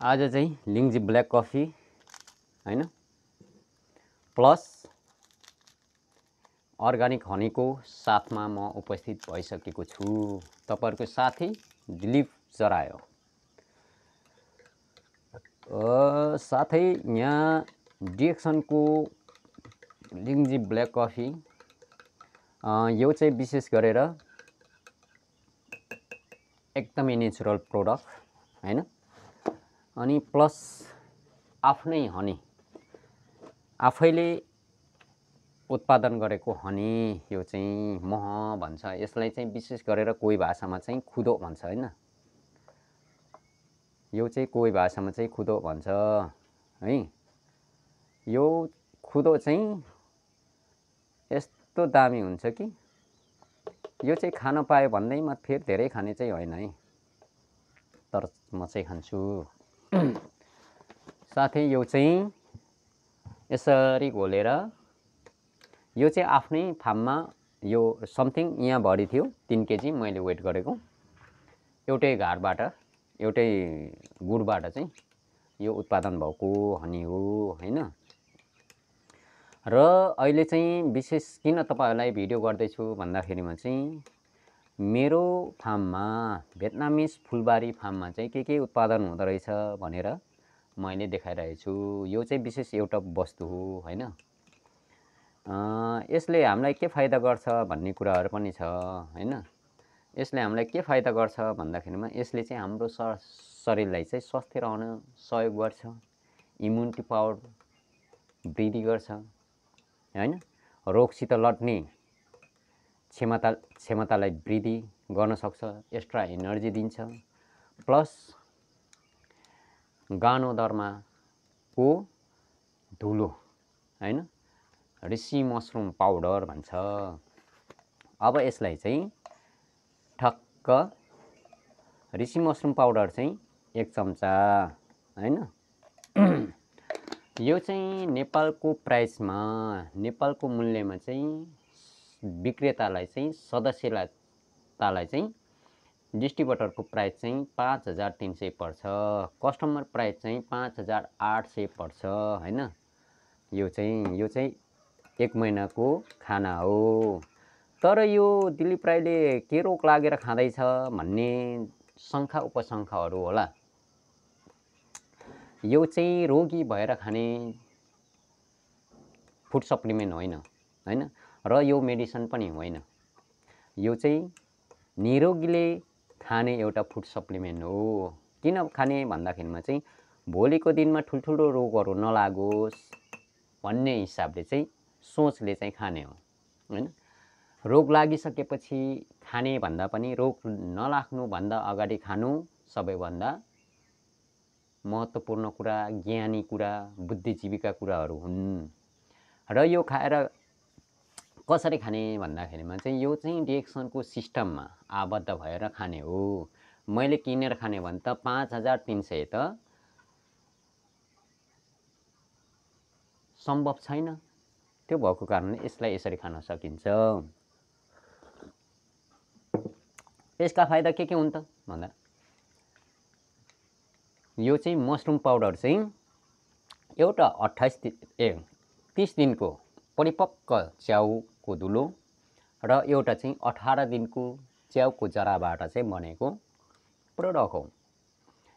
आज चाहिँ लिङ्जी black coffee हैन प्लस अर्गानिक हनीको साथमा म उपस्थित भइसकेको छु। तपाईहरुको साथी दिलीप जरायो। साथै यहाँ डिएक्सनको लिङ्जी ब्ल्याक कफी यो चाहिँ विशेष गरेर एकदमै नेचुरल प्रोडक्ट हैन, अनि प्लस आफ्नै हनी आफैले उत्पादन गरेको हनी। यो चाहिँ मह भन्छ, यसलाई चाहिँ विशेष गरेर कोही भाषामा चाहिँ खुदो भन्छ हैन। यो चाहिँ कोही भाषामा चाहिँ खुदो भन्छ है। यो खुदो चाहिँ यस्तो दामी हुन्छ कि यो चाहिँ खान पायो भन्दैमा फेरि धेरै खाने चाहिँ होइन है, तर म चाहिँ खान्छु। साथै यो चाहिँ यसरी घोलेर, यो चाहिँ आफ्नै फार्ममा यो समथिङ यहाँ भरि थियो 3 केजी मैले वेट गरेको, एउटै घारबाट एउटै गुडबाट चाहिँ यो उत्पादन भएको हनी हो हैन। र अहिले चाहिँ विशेष किन तपाईहरुलाई भिडियो गर्दैछु भन्दाखेरिमा चाहिँ मेरो फार्ममा भियतनामिज फुलबारी फार्ममा चाहिँ के उत्पादन हुँदो रहेछ भनेर मैले देखाइरहेको छु। यो चाहिँ विशेष एउटा वस्तु हो हैन। यसले हामीलाई के फाइदा गर्छ भन्ने कुराहरु पनि छ हैन। यसले हामीलाई के फाइदा गर्छ भन्दाखेरिमा यसले चाहिँ हाम्रो शरीरलाई चाहिँ स्वस्थ रहन सहयोग गर्छ, इम्युनिटी पावर वृद्धि गर्छ हैन, रोगसित लड्ने क्षमतालाई वृद्धि गर्न सक्छ, एक्स्ट्रा एनर्जी दिन्छ। प्लस गानोदर्माको धुलो हैन, ऋषि मशरुम पाउडर भन्छ। अब यसलाई चाहिँ ठक्क ऋषि मशरुम पाउडर चाहिँ 1 चम्चा हैन। यो चाहिँ नेपालको प्राइसमा, नेपालको मूल्यमा चाहिँ विक्रेतालाई चाहिँ सदस्यतालाई चाहिँ डिस्ट्रिब्युटरको प्राइस चाहिँ 5300 पर्छ, कस्टमर प्राइस चाहिँ 5800 पर्छ हैन। यो चाहिँ 1 महिनाको खाना हो। तर यो दिलीप राईले के रोग लागेर खाँदैछ भन्ने शंका उपशंकाहरु होला। यो चाहिँ रोगी भएर खाने फुड सप्लिमेन्ट होइन हैन, र यो मेडिसिन पनि होइन। यो चाहिँ निरोगीले खाने एउटा फुड सप्लिमेन्ट हो। किन खाने भन्दाखेरिमा चाहिँ भोलिको दिनमा ठुलठुलो रोगहरु नलागोस् भन्ने हिसाबले चाहिँ सोचले चाहिँ खाने हो हैन। रोग लागिसकेपछि खाने भन्दा पनि रोग नलाग्नु भन्दा अगाडि खानु सबैभन्दा महत्त्वपूर्ण कुरा, ज्ञानी कुरा, बुद्धिजीवीका कुराहरु हुन्। र यो खाएर कसरी खाने भन्दाखेरिमा चाहिँ यो चाहिँ डिएक्सनको सिस्टममा आबद्ध भएर खाने हो। मैले किनेर खाने भने त 5300 त सम्भव छैन। त्यो भएको कारणले यसलाई यसरी खान सकिन्छ। यसका फाइदा के हुन् त भन्दा, यो चाहिँ मशरुम पाउडर चाहिँ एउटा 30 दिनको परिपक्व च्याउको धुलो र एउटा चाहिँ 18 दिनको च्याउको जराबाट चाहिँ बनेको प्रोडक्ट हो।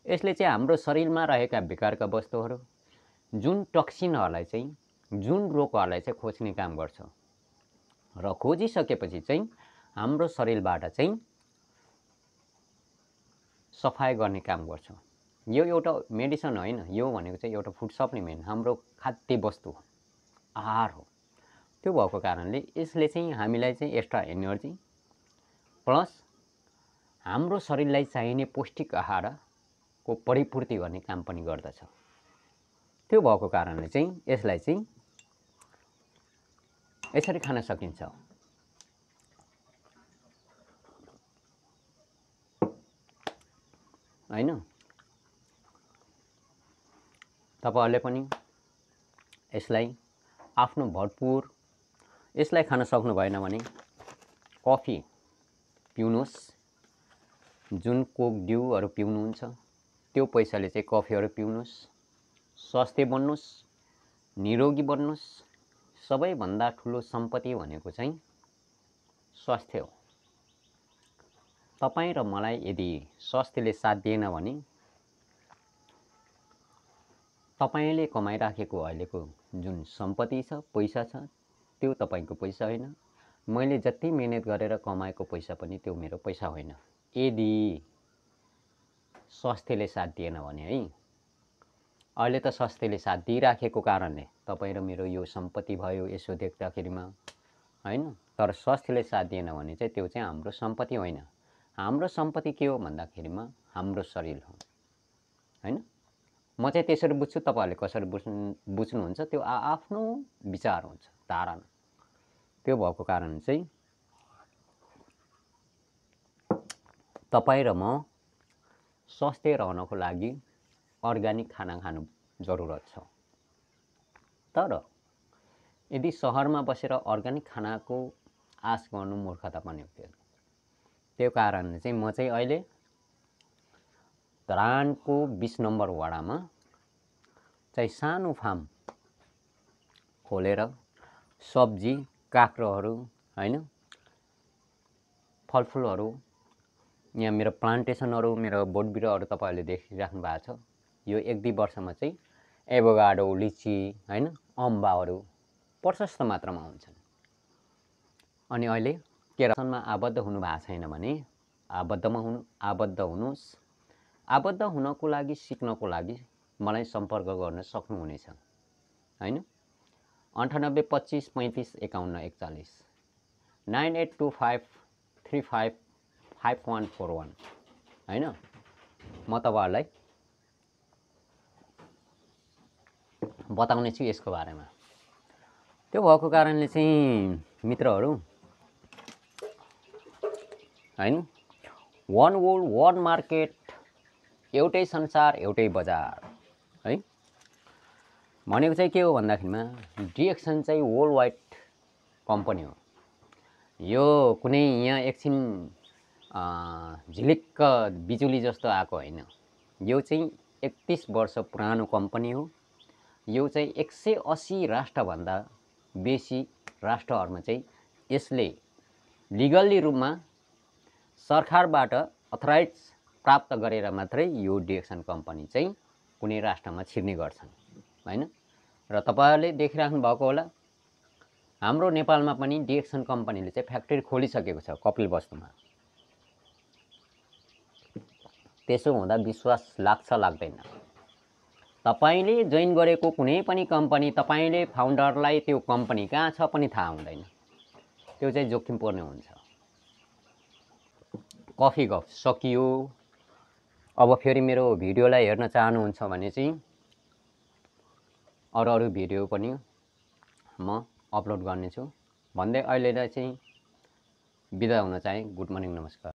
यसले चाहिँ हाम्रो शरीरमा रहेका बेकारका वस्तुहरु, जुन टक्सिनहरुलाई चाहिँ, जुन रोगहरुलाई चाहिँ खोज्ने काम गर्छ र खोजिसकेपछि चाहिँ हाम्रो शरीरबाट चाहिँ सफाई गर्ने काम गर्छ। यो एउटा मेडिसिन होइन, यो भनेको चाहिँ एउटा फुड सप्लिमेन्ट, हाम्रो खाद्य वस्तु आहार हो। त्यो भएको कारणले यसले चाहिँ हामीलाई चाहिँ एक्स्ट्रा एनर्जी प्लस हाम्रो शरीरलाई चाहिने पौष्टिक आहारको परिपूर्ति गर्ने काम पनि गर्दछ। त्यो भएको कारणले चाहिँ यसलाई चाहिँ यसरी खान सकिन्छ हैन। तपाईहरुले पनि यसलाई आफ्नो भरपूर यसलाई खान सक्नु भएन भने कफी पिउनुस्, जुन कोक ड्यूहरु पिउनुहुन्छ त्यो पैसाले चाहिँ कफीहरू पिउनुस्, स्वास्थ्य बन्नुस्, निरोगी बन्नुस्। सबैभन्दा ठुलो सम्पत्ति भनेको चाहिँ स्वास्थ्य हो। तपाईँ र मलाई यदि स्वास्थ्यले साथ दिएन भने तपाईले कमाइराखेको अहिलेको जुन सम्पत्ति छ, पैसा छ, त्यो तपाईको पैसा होइन। मैले जति मेहनत गरेर कमाएको पैसा पनि त्यो मेरो पैसा होइन, यदि स्वास्थ्यले साथ दिएन भने है। अहिले त स्वास्थ्यले साथ दिइराखेको कारणले तपाईँ र मेरो यो सम्पत्ति भयो यसो देख्दाखेरिमा हैन। तर स्वास्थ्यले साथ दिएन भने चाहिँ त्यो चाहिँ हाम्रो सम्पत्ति होइन। हाम्रो सम्पत्ति के हो भन्दाखेरिमा हाम्रो शरीर हो हैन। म चाहिँ त्यसरी बुझ्छु, तपाईहरुले कसरी बुझ्नुहुन्छ त्यो आफ्नो विचार हुन्छ, धारणा। त्यो भएको कारण चाहिँ तपाईँ र म स्वस्थ रहनको लागि अर्ग्यानिक खाना खानु जरुरत छ। तर यदि शहरमा बसेर अर्ग्यानिक खानाको आश गर्नु मूर्खता पनि हो। त्यो कारणले चाहिँ म चाहिँ अहिले धरानको 20 नम्बर वडामा चाहिँ सानो फार्म खोलेर सब्जी, काँक्रोहरू हैन, फलफुलहरू, यहाँ मेरो प्लान्टेसनहरू, मेरो बोट बिरुवाहरू तपाईहरुले देखिराख्नु भएको छ। यो 1-2 वर्षमा चाहिँ एभोकाडो, लिची हैन, अम्बाहरू प्रशस्त मात्रामा हुन्छन्। अनि अहिले केरासनमा आबद्ध हुनु भएको छैन भने आबद्ध हुनुस्। आबद्ध हुनको लागि, सिक्नको लागि मलाई सम्पर्क गर्न सक्नुहुनेछ हैन। 98 25 35 51 41 9825355141 हैन। म तपाईहरुलाई बताउने छु यसको बारेमा। त्यो भएको कारणले चाहिँ मित्रहरू हैन, वन वर्ल्ड, वन मार्केट, एउटै संसार, एउटै बजार है भनेको चाहिँ के हो भन्दाखेरिमा डिएक्सन चाहिँ वर्ल्ड वाइड कम्पनी हो। यो कुनै यहाँ एकछिन झिलिक्क बिजुली जस्तो आएको होइन। यो चाहिँ 31 वर्ष पुरानो कम्पनी हो। यो चाहिँ 180 राष्ट्रभन्दा बेसी राष्ट्रहरुमा चाहिँ यसले लिगली रूपमा सरकारबाट अथराइज प्राप्त गरेर मात्रै यो डिएक्सन कम्पनी चाहिँ कुनै राष्ट्रमा छिर्ने गर्छन् हैन। र तपाईहरुले देखिराख्नु भएको होला हाम्रो नेपालमा पनि डिएक्सन कम्पनीले चाहिँ फ्याक्ट्री खोलिसकेको छ कपिलवस्तुमा। त्यसो हुँदा विश्वास लाग्छ लाग्दैन? तपाईले जोइन गरेको कुनै पनि कम्पनी तपाईले फाउन्डरलाई त्यो कम्पनी कहाँ छ पनि थाहा हुँदैन। त्यो चाहिँ जोखिमपूर्ण हुन्छ। कफी गफ सकियो। अब फेरि मेरो भिडियोलाई हेर्न चाहनुहुन्छ भने चाहिँ अरू भिडियो पनि म अपलोड गर्नेछु भन्दै अहिलेलाई चाहिँ बिदा हुन चाहे। गुड मर्निङ, नमस्कार।